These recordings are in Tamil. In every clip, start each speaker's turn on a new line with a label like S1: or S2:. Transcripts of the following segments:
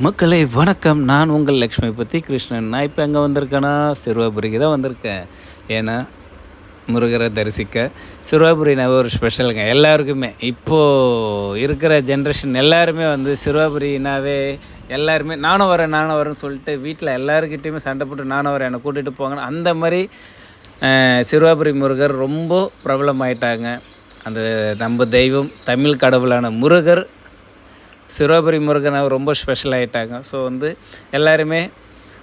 S1: மக்களே வணக்கம். நான் உங்கள் லக்ஷ்மிபதி கிருஷ்ணன். நான் இப்போ எங்கே வந்திருக்கேன்னா சிறுவாபுரிக்கு தான் வந்திருக்கேன். ஏன்னா முருகரை தரிசிக்க. சிறுவாபுரினாவே ஒரு ஸ்பெஷலுங்க எல்லாருக்குமே. இப்போது இருக்கிற ஜென்ரேஷன் எல்லாருமே வந்து சிறுவாபுரினாவே எல்லாருமே நானும் வரேன்னு சொல்லிட்டு வீட்டில் எல்லாருக்கிட்டேயுமே சண்டை போட்டு நானும் வரேன், என்னை கூட்டிகிட்டு போங்கன்னு. அந்த மாதிரி சிறுவாபுரி முருகர் ரொம்ப பிரபலமாயிட்டாங்க. அந்த நம்ம தெய்வம் தமிழ் கடவுளான முருகர் சிறுவாபுரி முருகனை ரொம்ப ஸ்பெஷல் ஆகிட்டாங்க. ஸோ வந்து எல்லாருமே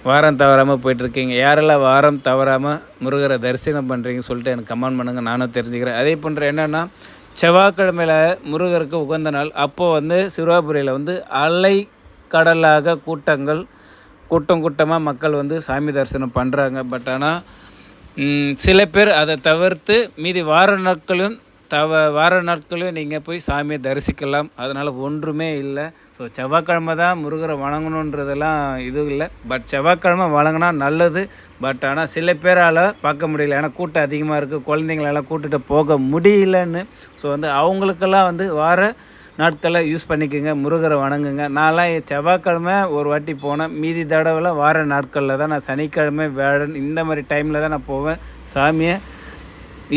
S1: வாரம் தவறாமல் போயிட்டுருக்கீங்க. யாரெல்லாம் வாரம் தவறாமல் முருகரை தரிசனம் பண்ணுறீங்கன்னு சொல்லிட்டு எனக்கு கமெண்ட் பண்ணுங்கள், நானும் தெரிஞ்சுக்கிறேன். அதே போன்ற என்னென்னா செவ்வாய்க்கிழமையில் முருகருக்கு உகந்த நாள். அப்போது வந்து சிறுவாபுரியில் வந்து அலை கடலாக கூட்டமாக மக்கள் வந்து சாமி தரிசனம் பண்ணுறாங்க. பட் ஆனால் சில பேர் அதை தவிர்த்து மீதி வார நாட்களையும் நீங்கள் போய் சாமியை தரிசிக்கலாம். அதனால் ஒன்றுமே இல்லை. ஸோ செவ்வாய்க்கிழமை தான் முருகரை வணங்கணுன்றதெல்லாம் இதுவும் இல்லை. பட் செவ்வாய்க்கிழமை வணங்கினா நல்லது. பட் ஆனால் சில பேரால் பார்க்க முடியல, ஏன்னா கூட்டம் அதிகமாக இருக்குது, குழந்தைங்களெல்லாம் கூட்டிகிட்டு போக முடியலன்னு. ஸோ வந்து அவங்களுக்கெல்லாம் வந்து வார நாட்களை யூஸ் பண்ணிக்கோங்க, முருகரை வணங்குங்க. நான்லாம் செவ்வாய்க்கிழமை ஒரு வாட்டி போனேன். மீதி தடவைலாம் வார நாட்களில் தான். நான் சனிக்கிழமை வியாழன் இந்த மாதிரி டைமில் தான் நான் போவேன். சாமியை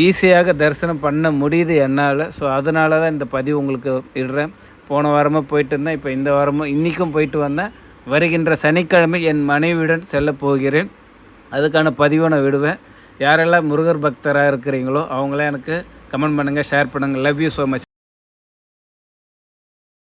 S1: ஈஸியாக தரிசனம் பண்ண முடியுது என்னால். ஸோ அதனால தான் இந்த பதிவு உங்களுக்கு இடுறேன். போன வாரமாக போயிட்டு இருந்தேன், இப்போ இந்த வாரமும் இன்றைக்கும் போயிட்டு வந்தேன். வருகின்ற சனிக்கிழமை என் மனைவியுடன் செல்ல போகிறேன். அதுக்கான பதிவை நான் விடுவேன். யாரெல்லாம் முருகர் பக்தராக இருக்கிறீங்களோ அவங்களாம் எனக்கு கமெண்ட் பண்ணுங்கள், ஷேர் பண்ணுங்கள். Love you so much.